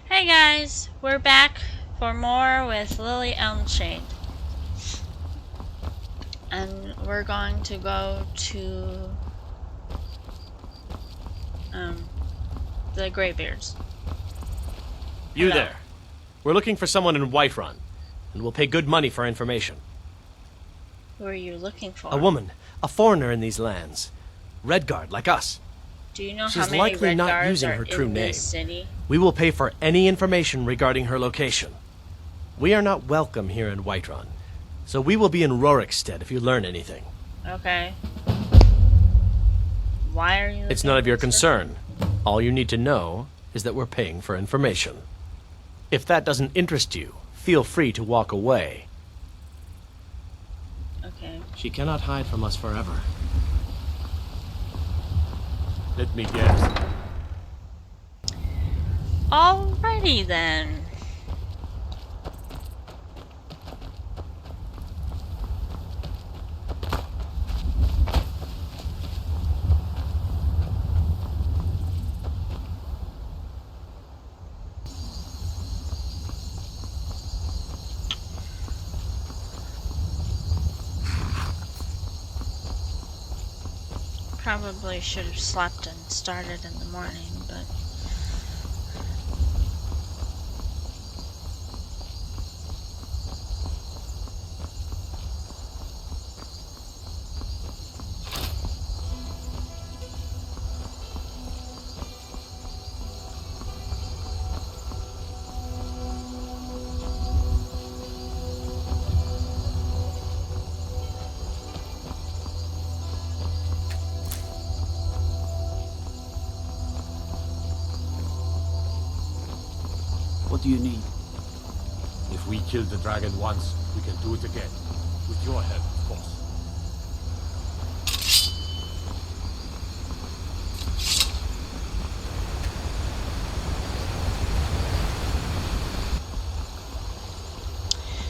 Hey guys, we're back for more with Lily Elmshade. And we're going to go to the Greybeards. You Hello. there. We're looking for someone in Whiterun, and we'll pay good money for information. Who are you looking for? A woman, a foreigner in these lands. Redguard, like us. Do you know She's how many likely not Redguards using are her true in name. this city? We will pay for any information regarding her location. We are not welcome here in Whiterun, so we will be in Rorikstead if you learn anything. Okay. Why are you It's looking none of your for- concern. All you need to know is that we're paying for information. If that doesn't interest you, feel free to walk away. Okay. She cannot hide from us forever. Let me guess. Alrighty then. Probably should have slept and started in the morning, but What do you need? If we killed the dragon once, we can do it again. With your help, of course.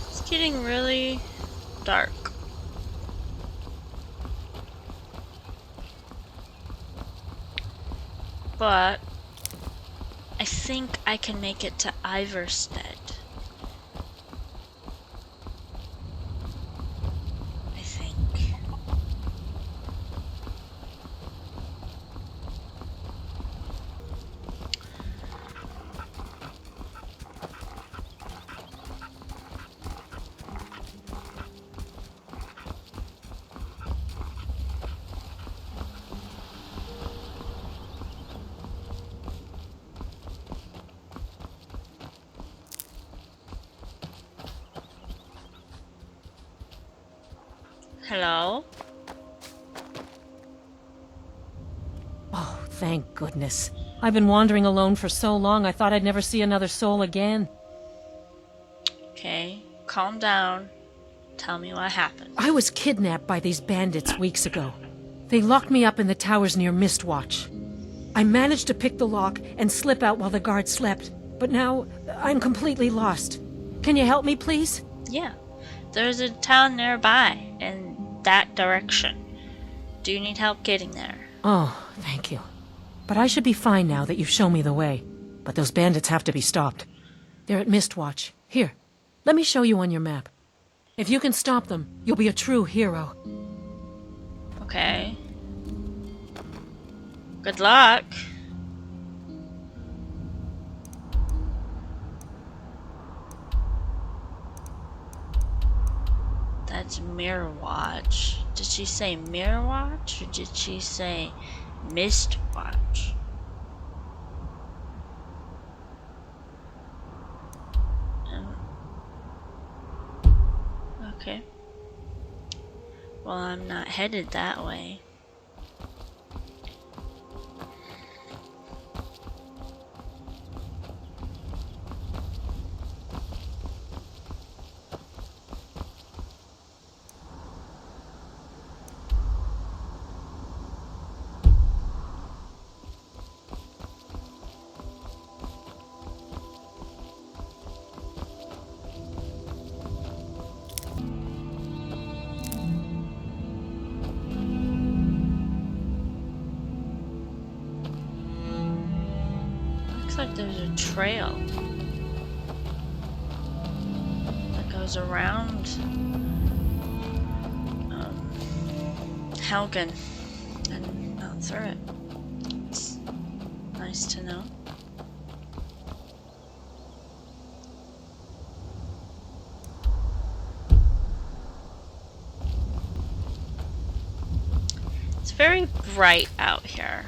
it's getting really dark. But I think I can make it to Iverstead. I think. Hello? Oh, thank goodness. I've been wandering alone for so long, I thought I'd never see another soul again. Okay, calm down. Tell me what happened. I was kidnapped by these bandits weeks ago. They locked me up in the towers near Mistwatch. I managed to pick the lock and slip out while the guards slept, but now I'm completely lost. Can you help me, please? Yeah, there's a town nearby in that direction. Do you need help getting there? Oh, thank you. But I should be fine now that you've shown me the way. But those bandits have to be stopped. They're at Mistwatch. Here, let me show you on your map. If you can stop them, you'll be a true hero. Okay. Good luck. That's Mirror Watch. Did she say Mirror Watch or did she say Mist Watch? Okay. Well, I'm not headed that way. there's a trail that goes around Helgen and not through it. It's nice to know. It's very bright out here.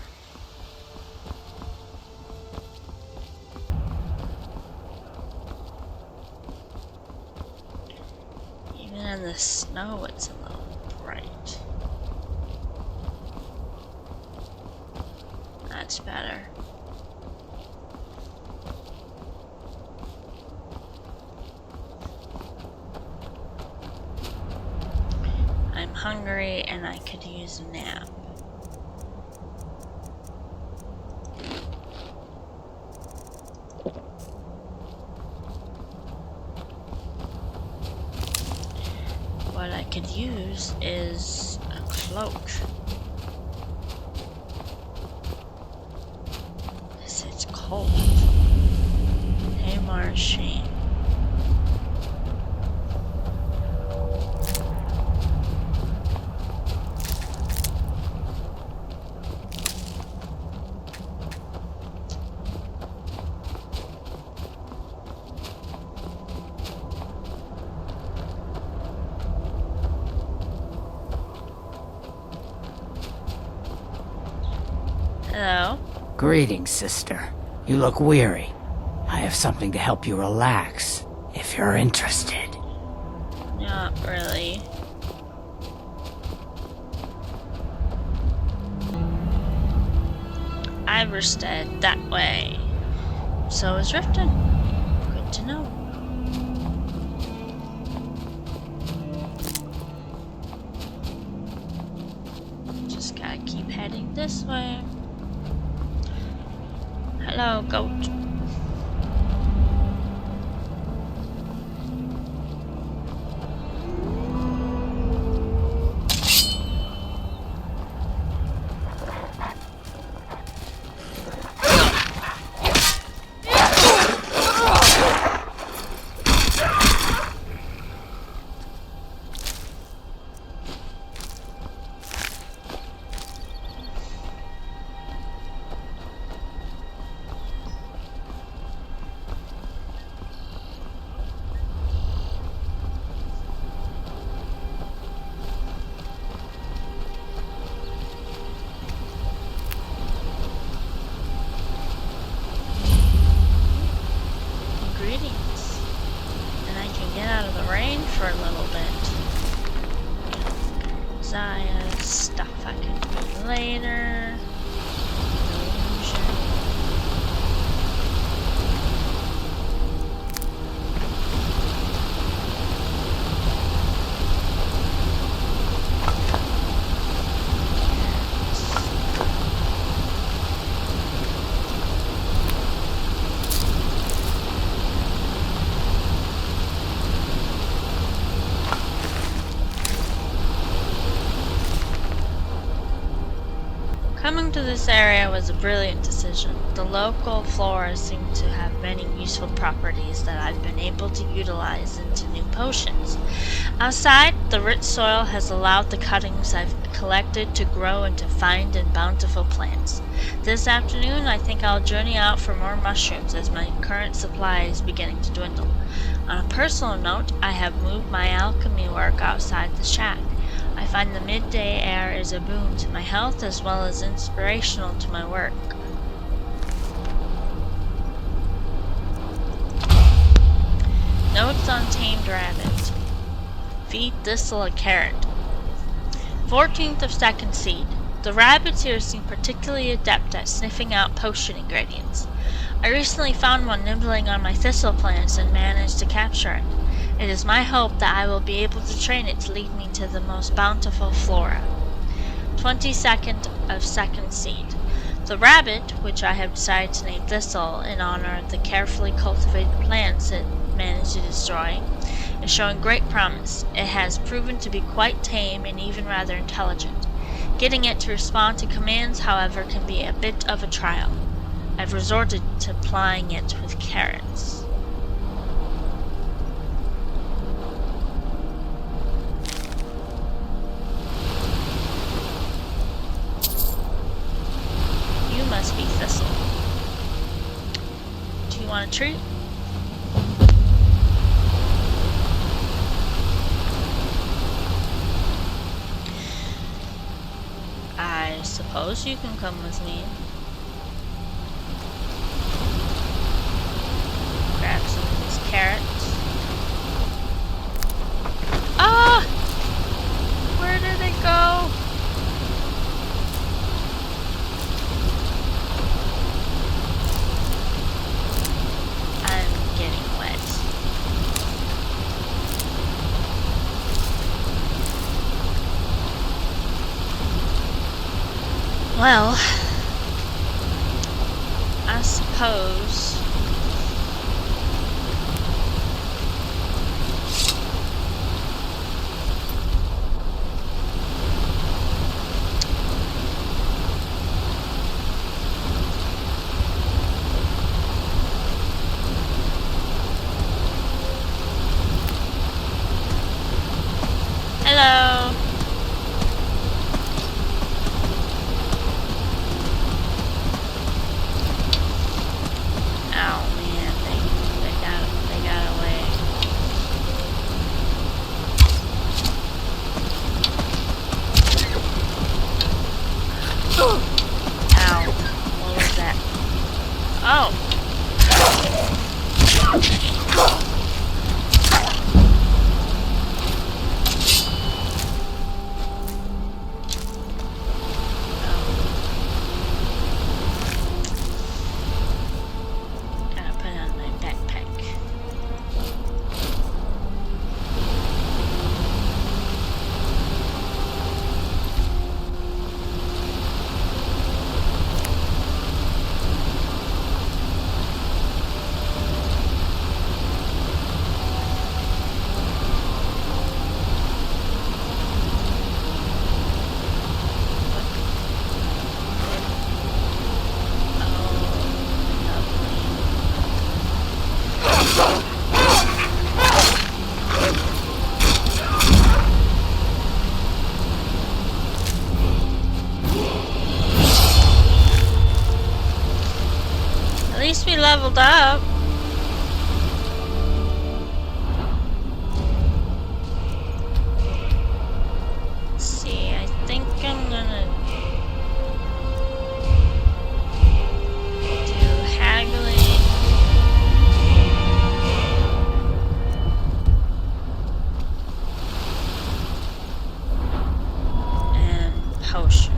Even in the snow, it's a little bright. That's better. I'm hungry and I could use a nap. What I could use is a cloak. It's cold. Hey, Marshy. Hello? Greetings, sister. You look weary. I have something to help you relax, if you're interested. Not really. Iverstead, that way. So is Riften. Good to know. Just gotta keep heading this way. Hello, goat. Greetings. And I can get out of the rain for a little bit. Zaya, stuff I can do later. Illusion. Coming to this area was a brilliant decision. The local flora seemed to have many useful properties that I've been able to utilize into new potions. Outside, the rich soil has allowed the cuttings I've collected to grow into fine and bountiful plants. This afternoon, I think I'll journey out for more mushrooms as my current supply is beginning to dwindle. On a personal note, I have moved my alchemy work outside the shack. I find the midday air is a boon to my health as well as inspirational to my work. Notes on tamed rabbit. Feed thistle a carrot. 14th of second seed. The rabbits here seem particularly adept at sniffing out potion ingredients. I recently found one nibbling on my thistle plants and managed to capture it. It is my hope that I will be able to train it to lead me to the most bountiful flora. 22nd of second seed. The rabbit, which I have decided to name Thistle in honor of the carefully cultivated plants it managed to destroy, is showing great promise. It has proven to be quite tame and even rather intelligent. Getting it to respond to commands, however, can be a bit of a trial. I've resorted to plying it with carrots. You must be Thistle. Do you want a treat? I suppose you can come with me. Grab some of these carrots. Ah! Where did it go? I'm getting wet. Well, I suppose hello. Oh man, they got away. Ow. What was that? Oh. Gotta put on my backpack. At least we leveled up. Let's see, I think I'm gonna do haggling and potions.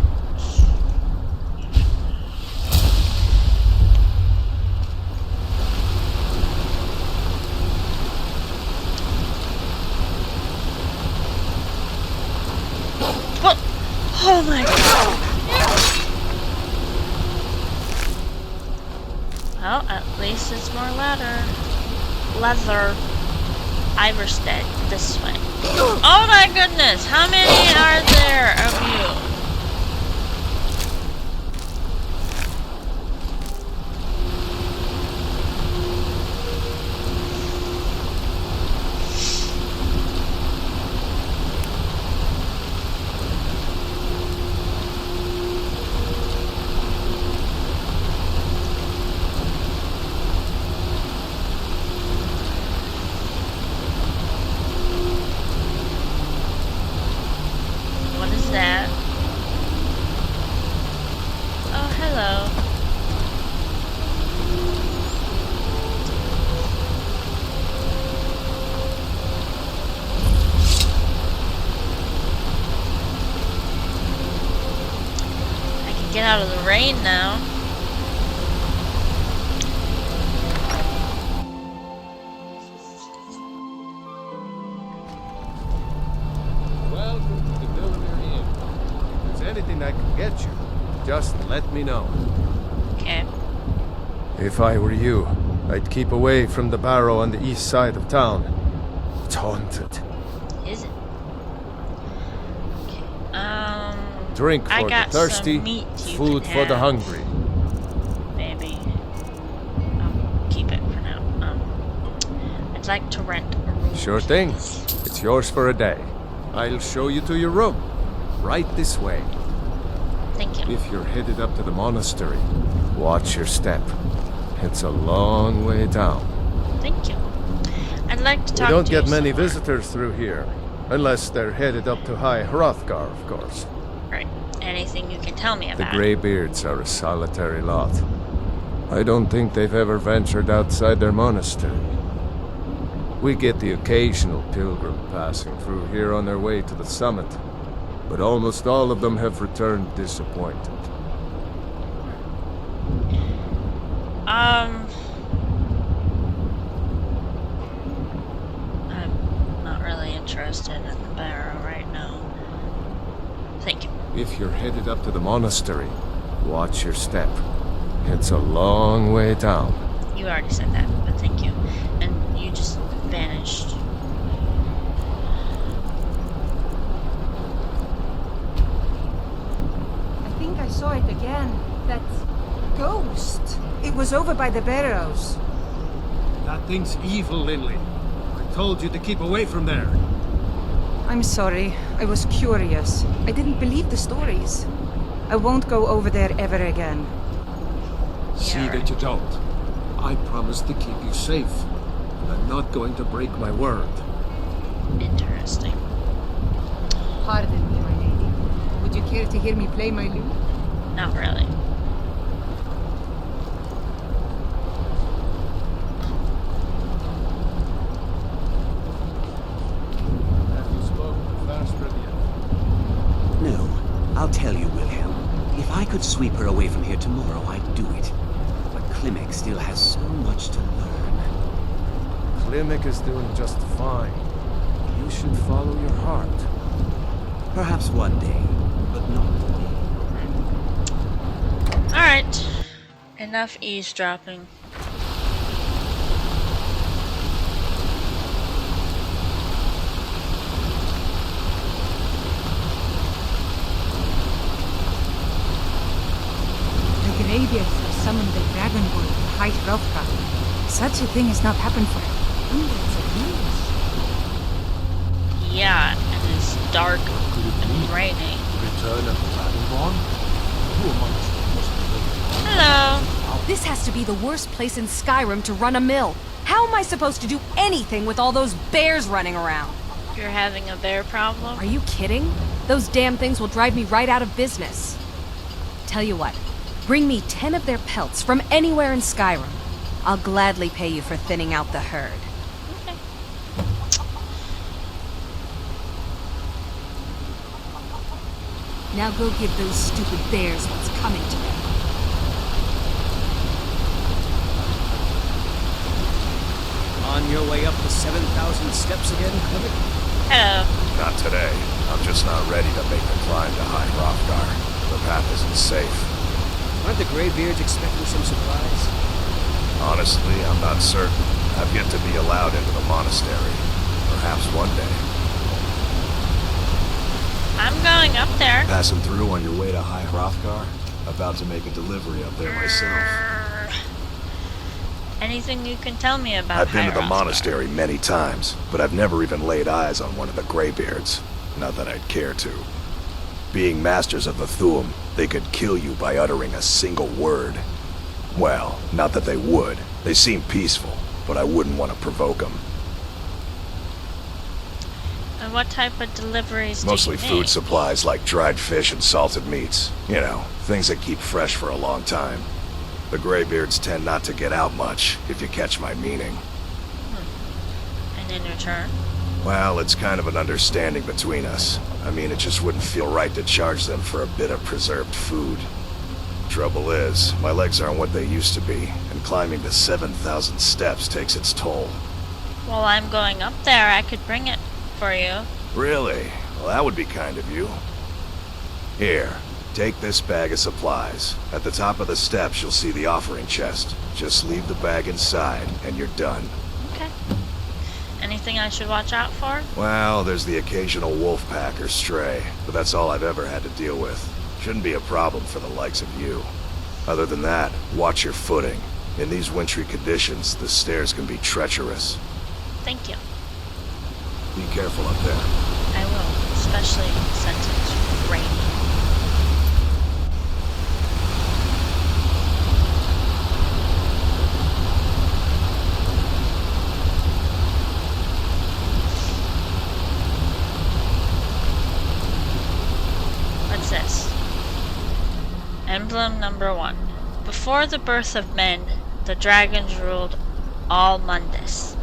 What? Oh my god. Well, at least it's more leather. Iverstead, this way. Oh my goodness! How many are there of you? What is that? Oh, hello. I can get out of the rain now. Welcome to the Villamere Inn. If there's anything I can get you, just let me know. Okay. If I were you, I'd keep away from the barrow on the east side of town. It's haunted. Is it? Okay. Drink I for the got thirsty, some meat you food can for the have. hungry. Maybe. I'd like to rent a room. Sure thing. It's yours for a day. I'll show you to your room. Right this way. Thank you. If you're headed up to the monastery, watch your step. It's a long way down. Thank you. I'd like to We talk don't to get you many somewhere. visitors through here. Unless they're headed up to High Hrothgar, of course. Right. Anything you can tell me The about? Greybeards are a solitary lot. I don't think they've ever ventured outside their monastery. We get the occasional pilgrim passing through here on their way to the summit, but almost all of them have returned disappointed. I'm not really interested in the barrow right now. Thank you. If you're headed up to the monastery, watch your step. It's a long way down. You already said that, but thank you. And you just vanished. I think I saw it again. That ghost. It was over by the barrows. That thing's evil, Lindley. I told you to keep away from there. I'm sorry. I was curious. I didn't believe the stories. I won't go over there ever again. See right. that you don't. I promised to keep you safe. And I'm not going to break my word. Interesting. Pardon me, my lady. Would you care to hear me play my lute? Not really. Have you spoken to Fansford yet? No. I'll tell you, Wilhelm. If I could sweep her away from here tomorrow, I'd do it. But Klimek still has so much to learn. Klimek is doing just fine. You should follow your heart. Perhaps one day, but not today. Alright. Enough eavesdropping. The Greybeards have summoned the dragon boy to High Hrothgar. Such a thing has not happened for hundreds of years. Yeah, and it's dark Could it and be? raining. Return of the Dragonborn? Who among us must be Hello. This has to be the worst place in Skyrim to run a mill. How am I supposed to do anything with all those bears running around? You're having a bear problem? Are you kidding? Those damn things will drive me right out of business. Tell you what, bring me 10 of their pelts from anywhere in Skyrim. I'll gladly pay you for thinning out the herd. Okay. Now go give those stupid bears what's coming to them. On your way up the 7,000 steps again, Klimek? Hello. Not today. I'm just not ready to make the climb to High Hrothgar. The path isn't safe. Aren't the Greybeards expecting some supplies? Honestly, I'm not certain. I've yet to be allowed into the monastery. Perhaps one day. I'm going up there. Passing through on your way to High Hrothgar? About to make a delivery up there myself. Anything you can tell me about I've been to the High monastery many times, but I've never even laid eyes on one of the Greybeards. Not that I'd care to. Being masters of the Thu'um, they could kill you by uttering a single word. Well, not that they would. They seem peaceful, but I wouldn't want to provoke them. And what type of deliveries Mostly do you food make? supplies like dried fish and salted meats. You know, things that keep fresh for a long time. The Greybeards tend not to get out much, if you catch my meaning. And in return? Well, it's kind of an understanding between us. I mean, it just wouldn't feel right to charge them for a bit of preserved food. Trouble is, my legs aren't what they used to be, and climbing the 7,000 steps takes its toll. Well, I'm going up there. I could bring it for you. Really? Well, that would be kind of you. Here, take this bag of supplies. At the top of the steps, you'll see the offering chest. Just leave the bag inside, and you're done. Okay. Anything I should watch out for? Well, there's the occasional wolf pack or stray, but that's all I've ever had to deal with. Shouldn't be a problem for the likes of you. Other than that, watch your footing. In these wintry conditions, the stairs can be treacherous. Thank you. Be careful up there. I will, especially since it's raining. What's this? Emblem number 1. Before the birth of men, the dragons ruled all Mundus.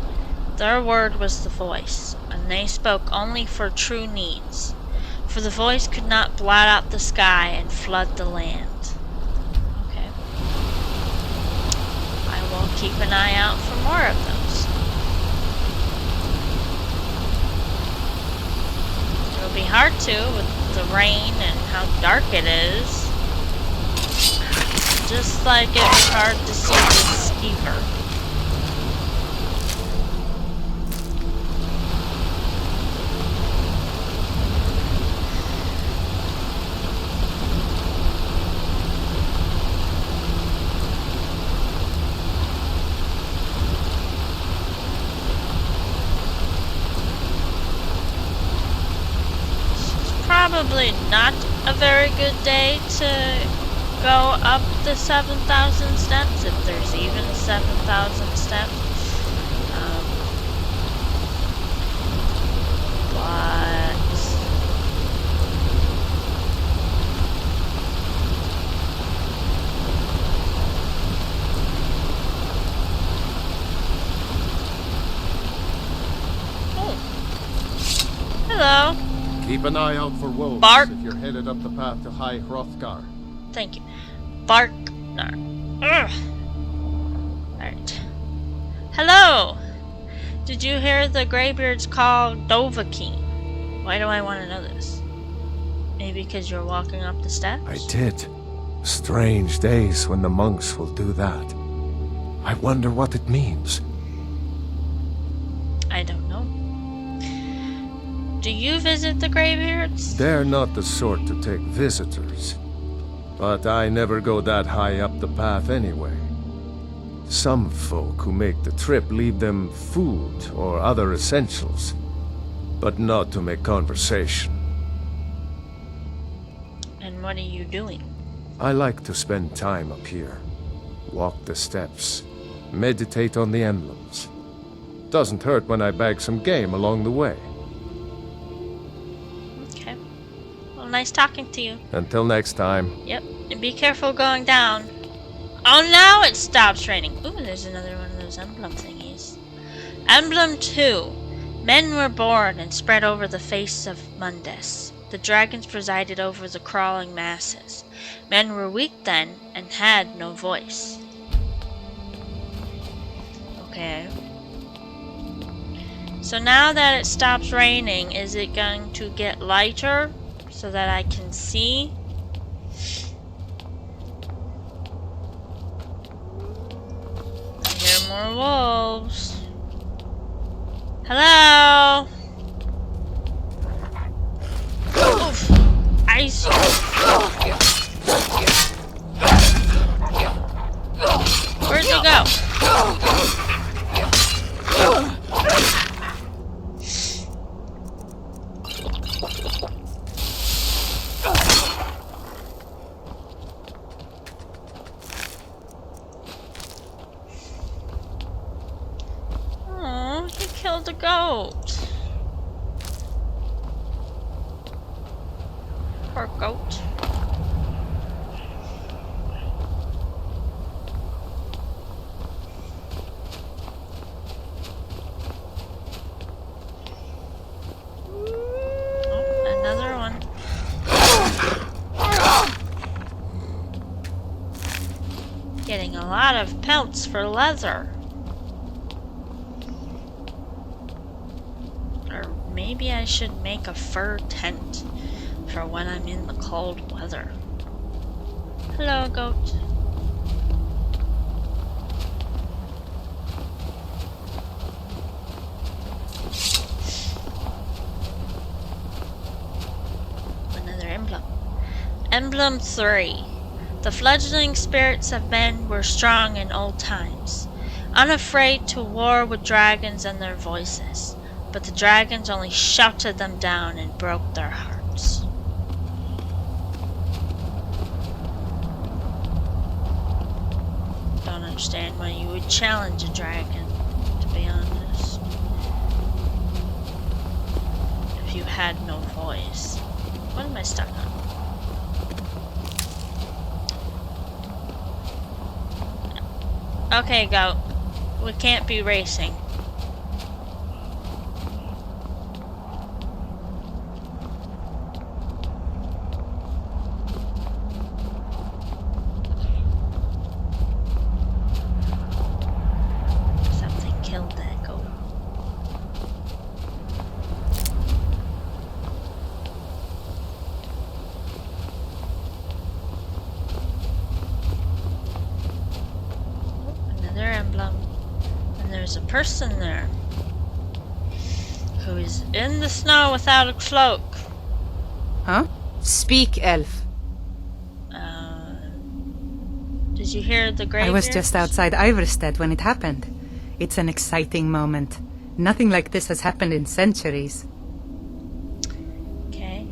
Their word was the voice, and they spoke only for true needs, for the voice could not blot out the sky and flood the land. Okay. I will keep an eye out for more of those. It'll be hard to with the rain and how dark it is. Just like it was hard to see this skeever. Probably not a very good day to go up the 7,000 steps, if there's even 7,000 steps. But oh, hello. Keep an eye out for wolves Bark. if you're headed up the path to High Hrothgar. Thank you. Barknar. Ugh. Alright. Hello! Did you hear the Greybeards call Dovahkiin? Why do I want to know this? Maybe because you're walking up the steps? I did. Strange days when the monks will do that. I wonder what it means. I don't know. Do you visit the Greybeards? They're not the sort to take visitors. But I never go that high up the path anyway. Some folk who make the trip leave them food or other essentials, but not to make conversation. And what are you doing? I like to spend time up here. Walk the steps, meditate on the emblems. Doesn't hurt when I bag some game along the way. Okay. Well, nice talking to you. Until next time. Yep. And be careful going down. Oh, now it stops raining. Ooh, there's another one of those emblem thingies. Emblem 2. Men were born and spread over the face of Mundus. The dragons presided over the crawling masses. Men were weak then and had no voice. Okay. So now that it stops raining, is it going to get lighter so that I can see? I hear more wolves. Hello? Oof. Ice. Where'd they go? Oh, he killed the goat. Poor goat. Oh, another one. Getting a lot of pelts for leather. Or maybe I should make a fur tent for when I'm in the cold weather. Hello, goat. Another emblem. Emblem 3. The fledgling spirits of men were strong in old times. unafraid to war with dragons and their voices, but the dragons only shouted them down and broke their hearts. Don't understand why you would challenge a dragon, to be honest. If you had no voice. What am I stuck on? Okay, go. We can't be racing. Something killed that goat. Another emblem. And there's a person there who is in the snow without a cloak. Huh? Speak, elf. Did you hear the Greybeards? I was just outside Iverstead when it happened. It's an exciting moment. Nothing like this has happened in centuries. Okay.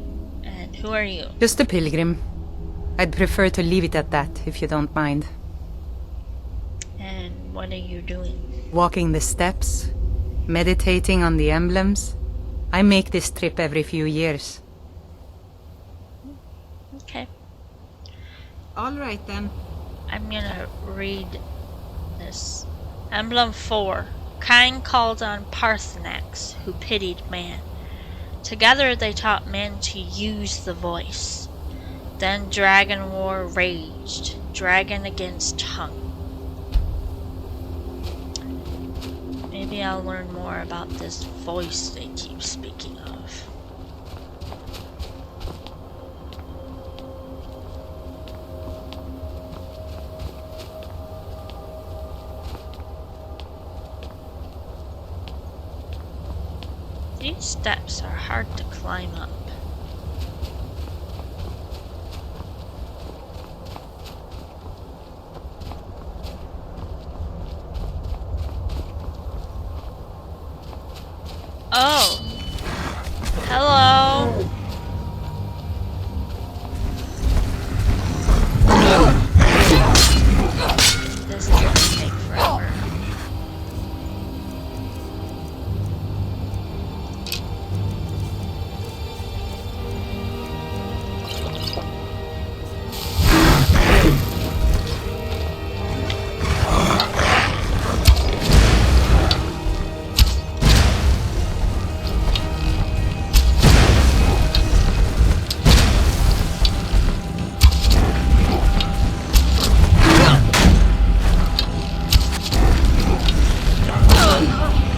And who are you? Just a pilgrim. I'd prefer to leave it at that, if you don't mind. And what are you doing? Walking the steps, meditating on the emblems. I make this trip every few years. Okay. All right, then. I'm gonna read this. Emblem 4. Cain called on Parthenax, who pitied man. Together they taught men to use the voice. Then dragon war raged, dragon against tongue. Maybe I'll learn more about this voice they keep speaking of. These steps are hard to climb up. Oh! Hello! This is gonna take forever.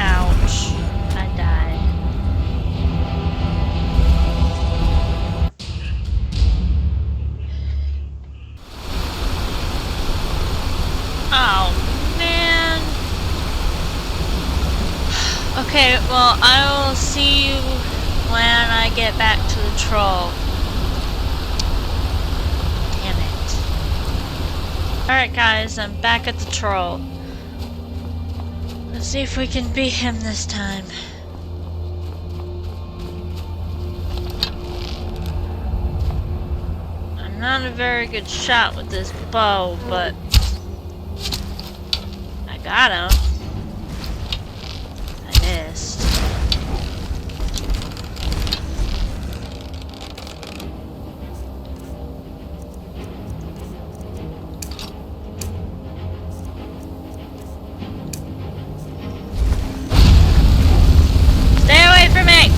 Ouch. I died. Oh, man. Okay, well, I will see you when I get back to the troll. Damn it. Alright, guys, I'm back at the troll. Let's see if we can beat him this time. I'm not a very good shot with this bow, but I got him. I missed. Stay away from me!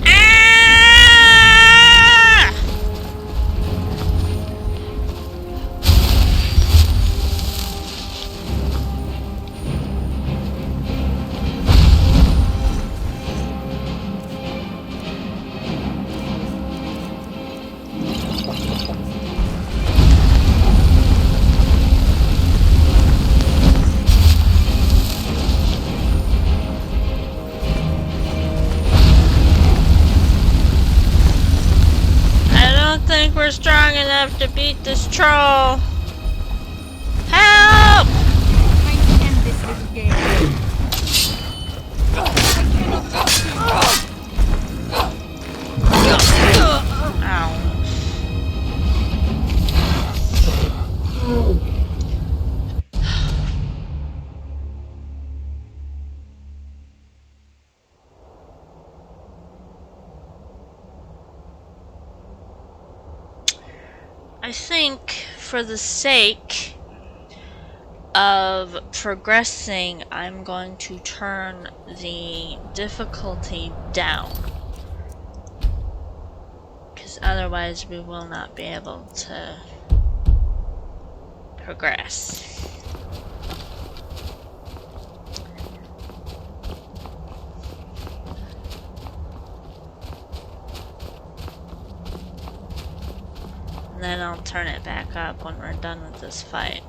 Ah! we're strong enough to beat this troll. Help! Trying to end this little game. Ow. I think for the sake of progressing, I'm going to turn the difficulty down. Because otherwise we will not be able to progress. And then I'll turn it back up when we're done with this fight.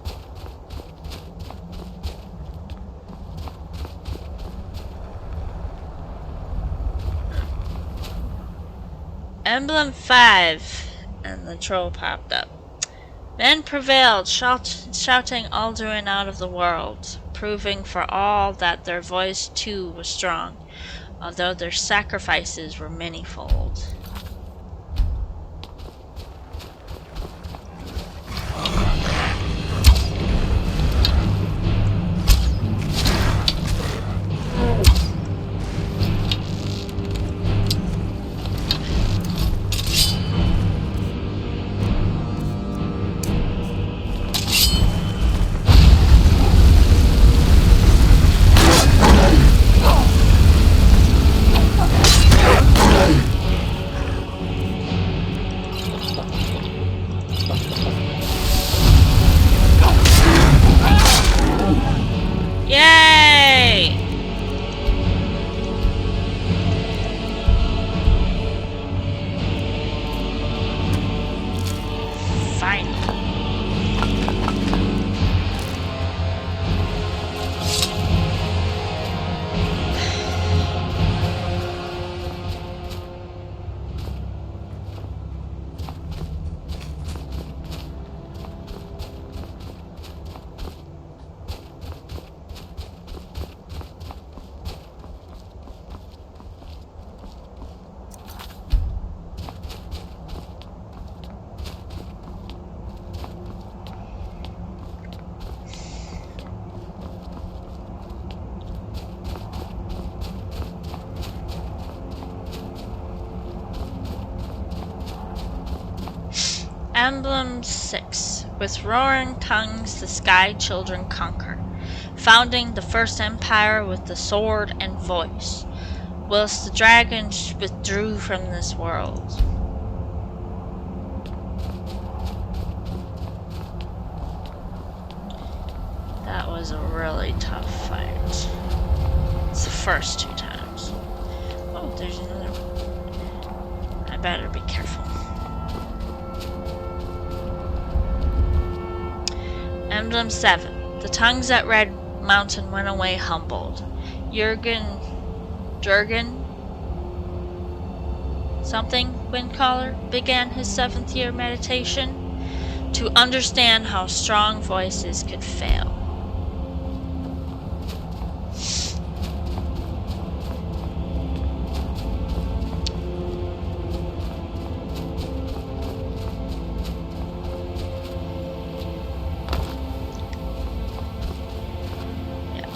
Emblem 5, and the troll popped up. Men prevailed, shouting Alduin out of the world, proving for all that their voice too was strong, although their sacrifices were manyfold. Yay! Finally. Emblem 6. With roaring tongues the Sky Children conquer, founding the first empire with the sword and voice, whilst the dragons withdrew from this world. That was a really tough fight. It's the first 2 times. Oh, there's another one. I better be careful. Emblem 7. The tongues at Red Mountain went away humbled. Jurgen, something, Windcaller, began his 7th year meditation to understand how strong voices could fail.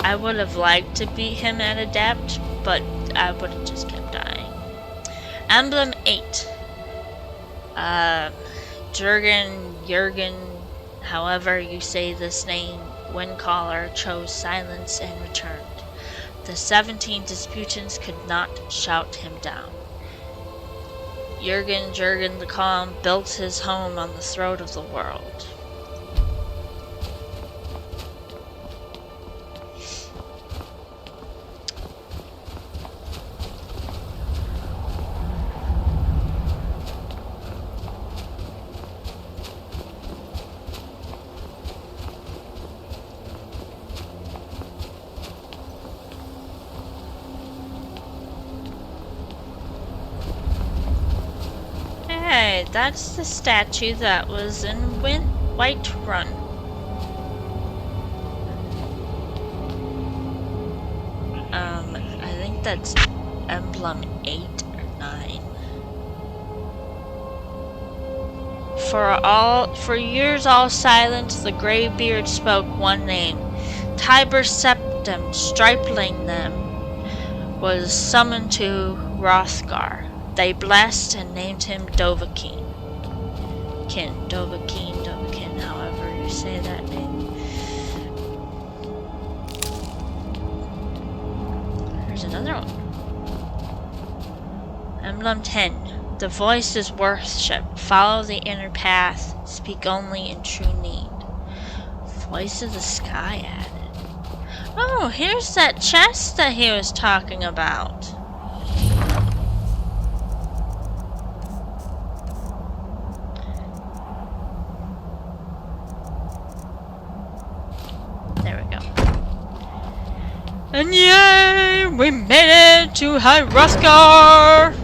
I would have liked to beat him at Adept, but I would have just kept dying. Emblem 8. Jurgen, however you say this name, Windcaller chose silence and returned. The 17 disputants could not shout him down. Jurgen the Calm built his home on the throat of the world. Hey, Okay, that's the statue that was in Whiterun. I think that's emblem 8 or 9. For years all silent, the Greybeard spoke one name. Tiber Septim, stripling them, was summoned to Hrothgar. They blessed and named him Dovahkiin. Dovahkiin, however you say that name. There's another one. Emblem 10. The voice is worship. Follow the inner path. Speak only in true need. Voice of the sky added. Oh, here's that chest that he was talking about. There we go. And yay! We made it to High Hrothgar!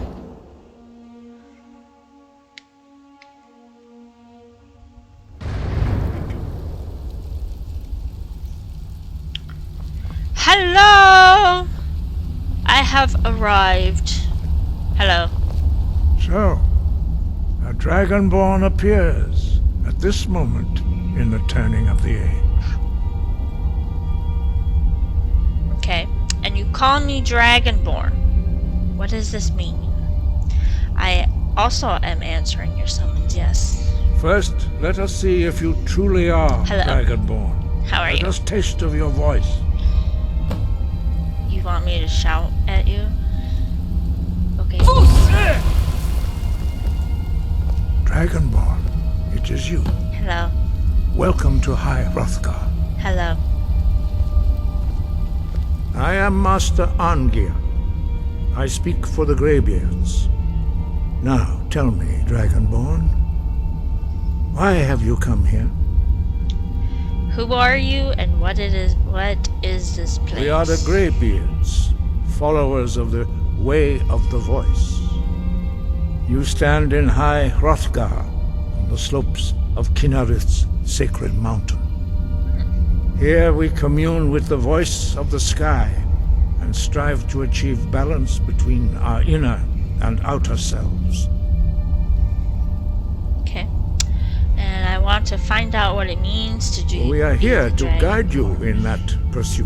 Hello! I have arrived. Hello. So, a Dragonborn appears at this moment in the turning of the age. Okay, and you call me Dragonborn. What does this mean? I also am answering your summons, yes. First, let us see if you truly are Hello. Dragonborn. How are Let you? us taste of your voice. You want me to shout at you? Okay. Dragonborn, it is you. Hello. Welcome to High Hrothgar. Hello. I am Master Arngir. I speak for the Greybeards. Now, tell me, Dragonborn, why have you come here? Who are you and what is this place? We are the Greybeards, followers of the Way of the Voice. You stand in High Hrothgar, on the slopes of Kinnarith's sacred mountain. Here we commune with the voice of the sky and strive to achieve balance between our inner and outer selves. Okay. And I want to find out what it means to do. We are here to guide you in that pursuit,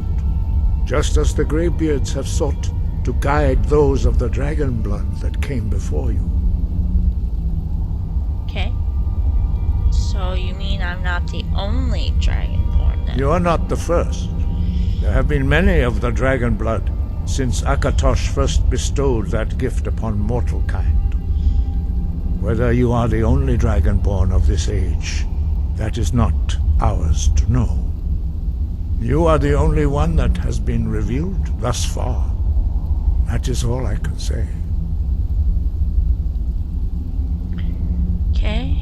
just as the Greybeards have sought to guide those of the dragon blood that came before you. Okay. So you mean I'm not the only Dragonborn then? You are not the first. There have been many of the dragon blood since Akatosh first bestowed that gift upon mortal kind. Whether you are the only Dragonborn of this age, that is not ours to know. You are the only one that has been revealed thus far. That is all I can say. Okay.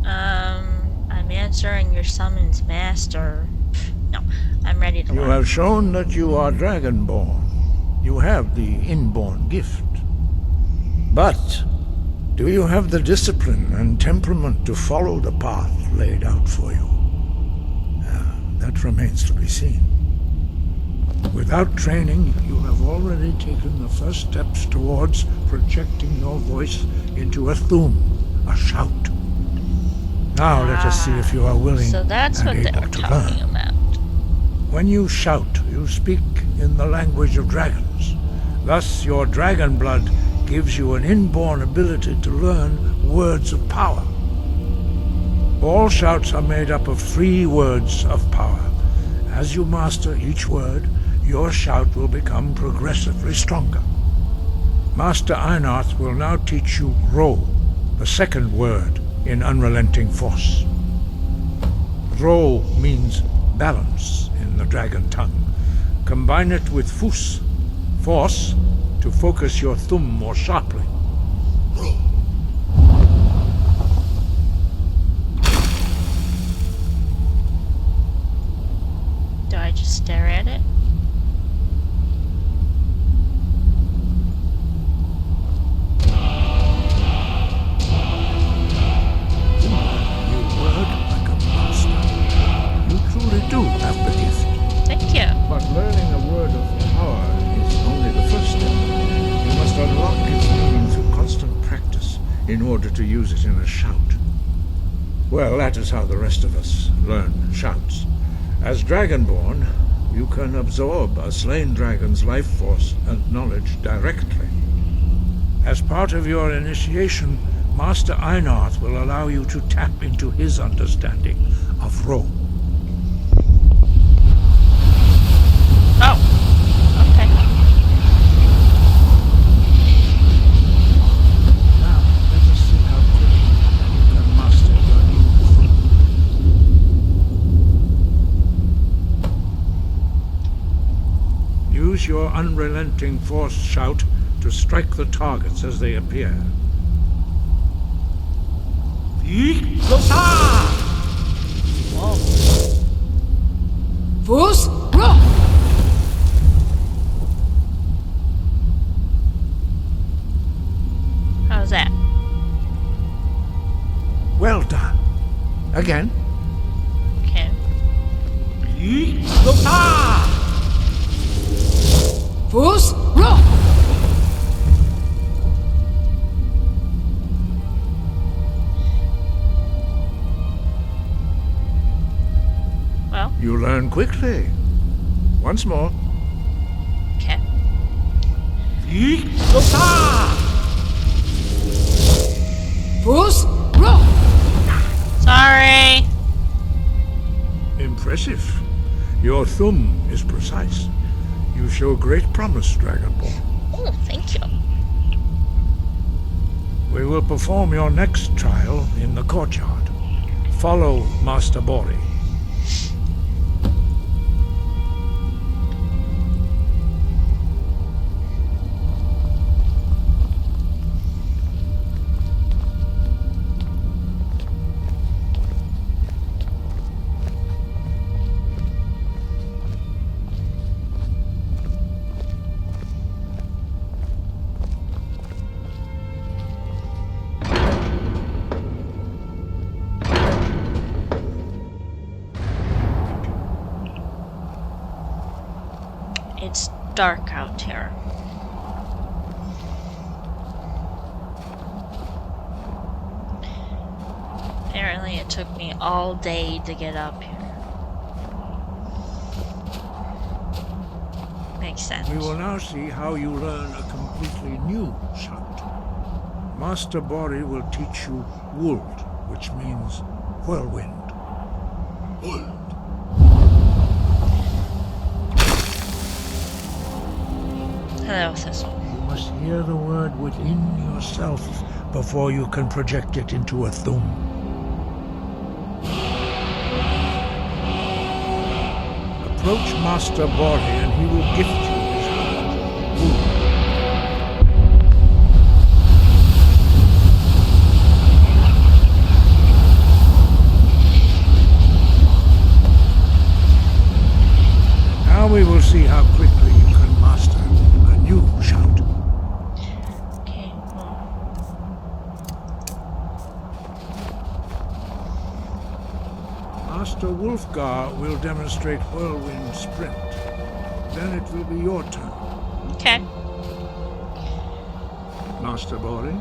I'm answering your summons, Master. No, I'm ready to You learn. have shown that you are Dragonborn. You have the inborn gift. But do you have the discipline and temperament to follow the path laid out for you? That remains to be seen. Without training, you have already taken the first steps towards projecting your voice into a thum, a shout. Now let us see if you are willing So that's and what they able were to talking learn. about. When you shout, you speak in the language of dragons. Thus, your dragon blood gives you an inborn ability to learn words of power. All shouts are made up of 3 words of power. As you master each word, your shout will become progressively stronger. Master Einarth will now teach you Ro, the second word in Unrelenting Force. Ro means balance in the dragon tongue. Combine it with Fus, force, to focus your thumb more sharply. Do I just stare at it? Well, that is how the rest of us learn shouts. As Dragonborn, you can absorb a slain dragon's life force and knowledge directly. As part of your initiation, Master Einarth will allow you to tap into his understanding of Rome. Oh, okay. Now, let us see how quickly you can master your new thing. Use your unrelenting force shout to strike the targets as they appear. Vos, ro! How's that? Well done. Again. Okay. Vos, ro! Well. You learn quickly. Once more. Okay. Vos, ro! Sorry. Impressive. Your thumb is precise. You show great promise, Dragonborn. Oh, thank you. We will perform your next trial in the courtyard. Follow Master Bori. It's dark out here. Apparently it took me all day to get up here. Makes sense. We will now see how you learn a completely new shout. Master Bori will teach you Wuld, which means whirlwind. Wuld. Hello, Thistle. You must hear the word within yourself before you can project it into a thum. Approach Master Bori and he will gift you his word. Wuld. Now we will see how quickly you can master a new shout. Okay, Master Hrothgar will demonstrate whirlwind sprint. Then it will be your turn. okay. Master Bori.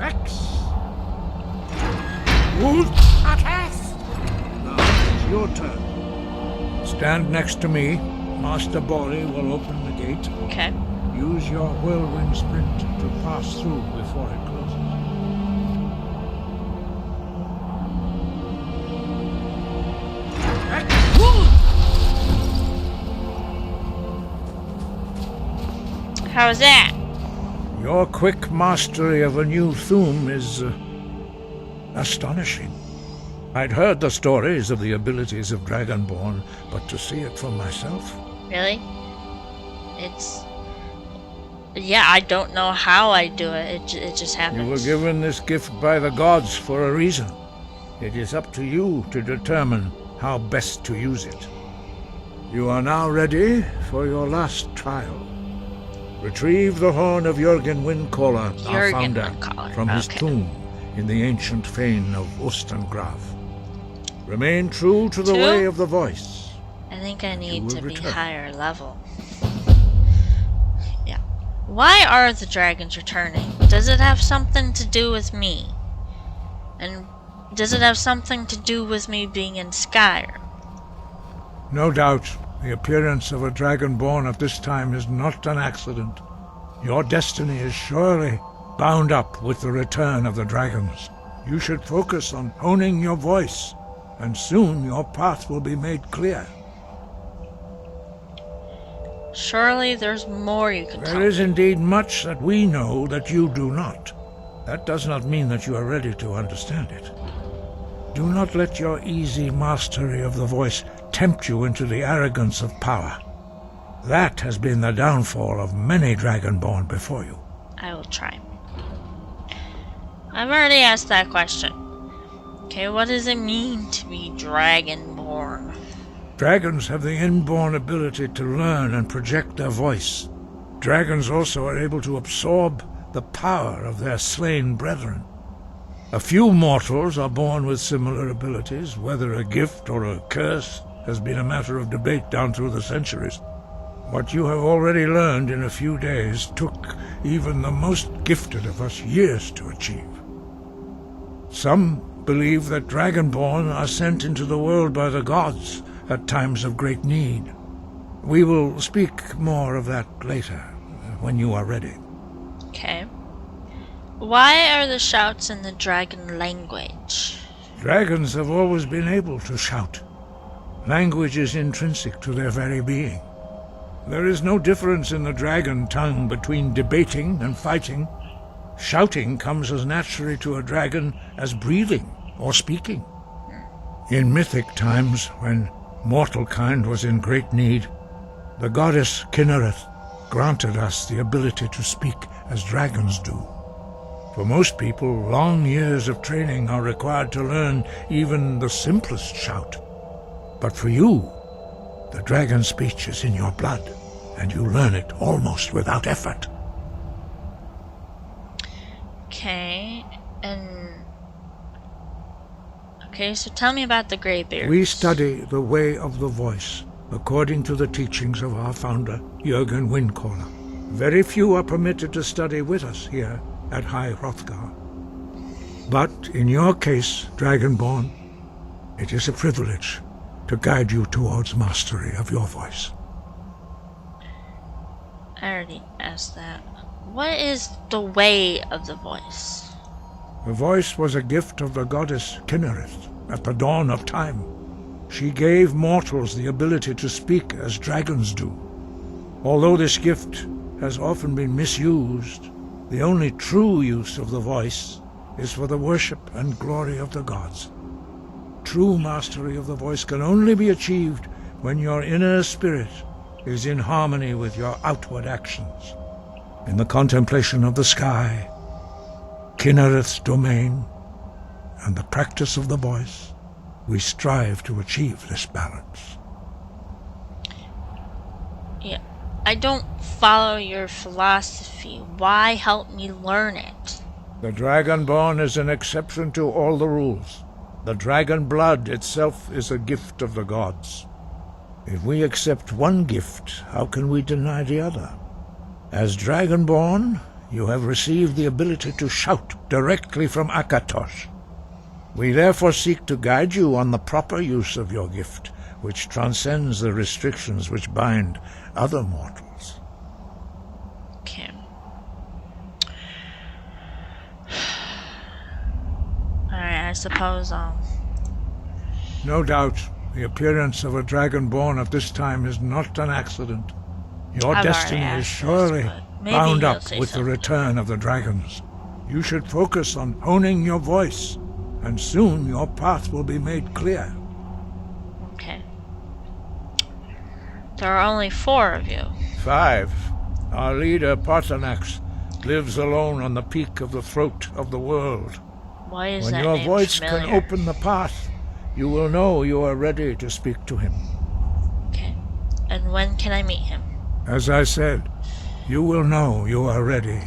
X. Wolf. Atas! Now it's your turn. Stand next to me. Master Bori will open the gate. Okay. Use your whirlwind sprint to pass through before it closes. How's that? Your quick mastery of a new thum is astonishing. I'd heard the stories of the abilities of Dragonborn, but to see it for myself... Really? It's... Yeah, I don't know how I do it. It just happens. You were given this gift by the gods for a reason. It is up to you to determine how best to use it. You are now ready for your last trial. Retrieve the horn of Jürgen Windcaller, our founder, from his tomb in the ancient fane of Ostengrav. Remain true to the way of the voice. I think I need to be return. higher level. Yeah. Why are the dragons returning? Does it have something to do with me? And Does it have something to do with me being in Skyrim? No doubt, the appearance of a dragonborn at this time is not an accident. Your destiny is surely bound up with the return of the dragons. You should focus on honing your voice, and soon your path will be made clear. Surely there's more you can tell me. There is indeed much that we know that you do not. That does not mean that you are ready to understand it. Do not let your easy mastery of the voice tempt you into the arrogance of power. That has been the downfall of many dragonborn before you. I will try. I've already asked that question. Okay, what does it mean to be dragonborn? Dragons have the inborn ability to learn and project their voice. Dragons also are able to absorb the power of their slain brethren. A few mortals are born with similar abilities. Whether a gift or a curse has been a matter of debate down through the centuries. What you have already learned in a few days took even the most gifted of us years to achieve. Some believe that dragonborn are sent into the world by the gods at times of great need. We will speak more of that later, when you are ready. Okay. Why are the shouts in the dragon language? Dragons have always been able to shout. Language is intrinsic to their very being. There is no difference in the dragon tongue between debating and fighting. Shouting comes as naturally to a dragon as breathing or speaking. In mythic times, when mortal kind was in great need, the goddess Kinnereth granted us the ability to speak as dragons do. For most people, long years of training are required to learn even the simplest shout. But for you, the dragon speech is in your blood, and you learn it almost without effort. Okay, Okay, so tell me about the Greybeards. We study the way of the voice, according to the teachings of our founder, Jürgen Windcaller. Very few are permitted to study with us here at High Hrothgar. But in your case, Dragonborn, it is a privilege to guide you towards mastery of your voice. I already asked that. What is the way of the voice? The voice was a gift of the goddess Kinnereth at the dawn of time. She gave mortals the ability to speak as dragons do. Although this gift has often been misused, the only true use of the voice is for the worship and glory of the gods. True mastery of the voice can only be achieved when your inner spirit is in harmony with your outward actions. In the contemplation of the sky, Kinnereth's domain, and the practice of the voice, we strive to achieve this balance. Yeah, I don't follow your philosophy. Why help me learn it? The Dragonborn is an exception to all the rules. The dragon blood itself is a gift of the gods. If we accept one gift, how can we deny the other? As Dragonborn, you have received the ability to shout directly from Akatosh. We therefore seek to guide you on the proper use of your gift, which transcends the restrictions which bind other mortals. Okay. Alright, I suppose No doubt, the appearance of a Dragonborn at this time is not an accident. Your destiny is surely bound up with the return of the dragons. You should focus on honing your voice, and soon your path will be made clear. Okay. There are only 4 of you. 5. Our leader, Partanax, lives alone on the peak of the throat of the world. Why is when that your name voice familiar? can open the path, you will know you are ready to speak to him. Okay. And when can I meet him? As I said, you will know you are ready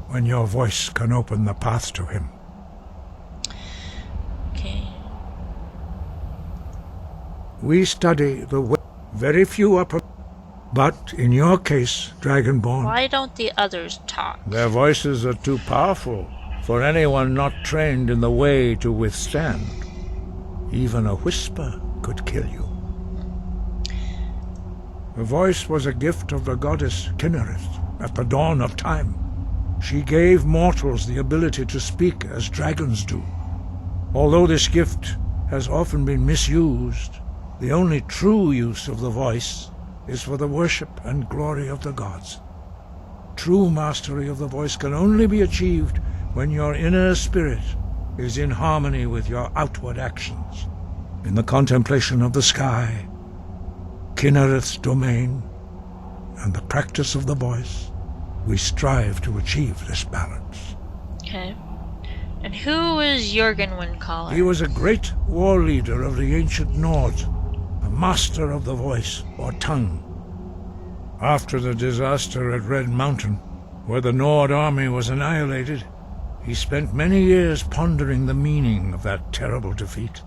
when your voice can open the path to him. Okay. We study the way. Very few are but in your case, Dragonborn, Why don't the others talk? their voices are too powerful for anyone not trained in the way to withstand. Even a whisper could kill you. The voice was a gift of the goddess Kinnereth at the dawn of time. She gave mortals the ability to speak as dragons do. Although this gift has often been misused, the only true use of the voice is for the worship and glory of the gods. True mastery of the voice can only be achieved when your inner spirit is in harmony with your outward actions. In the contemplation of the sky, Kinnereth's domain, and the practice of the voice, we strive to achieve this balance. Okay. And who is Jurgen Windcaller? He was a great war leader of the ancient Nords, a master of the voice, or tongue. After the disaster at Red Mountain, where the Nord army was annihilated, he spent many years pondering the meaning of that terrible defeat.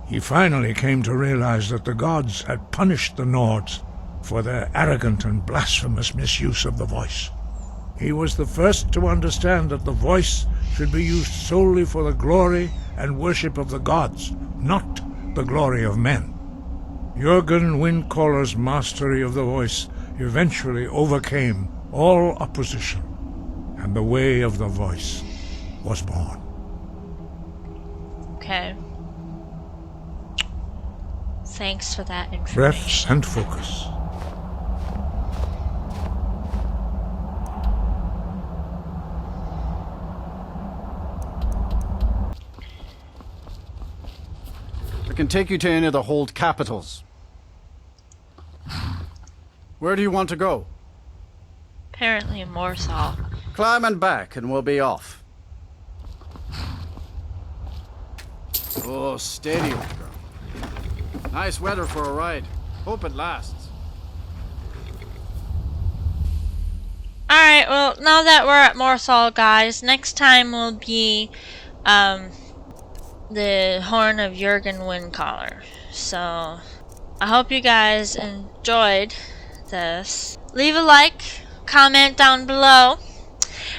He finally came to realize that the gods had punished the Nords for their arrogant and blasphemous misuse of the voice. He was the first to understand that the voice should be used solely for the glory and worship of the gods, not the glory of men. Jurgen Windcaller's mastery of the voice eventually overcame all opposition, and the way of the voice was born. Okay. Thanks for that information. Breath and focus. I can take you to any of the hold capitals. Where do you want to go? Apparently Morsal. Climb and back, and we'll be off. Oh, steady, old girl. Nice weather for a ride. Hope it lasts. Alright, well, now that we're at Morsal, guys, next time will be, the Horn of Jurgen Windcaller. So, I hope you guys enjoyed this. Leave a like, comment down below,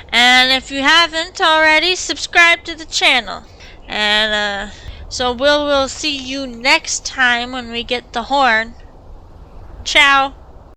and if you haven't already, subscribe to the channel. And, so we'll see you next time when we get the horn. Ciao!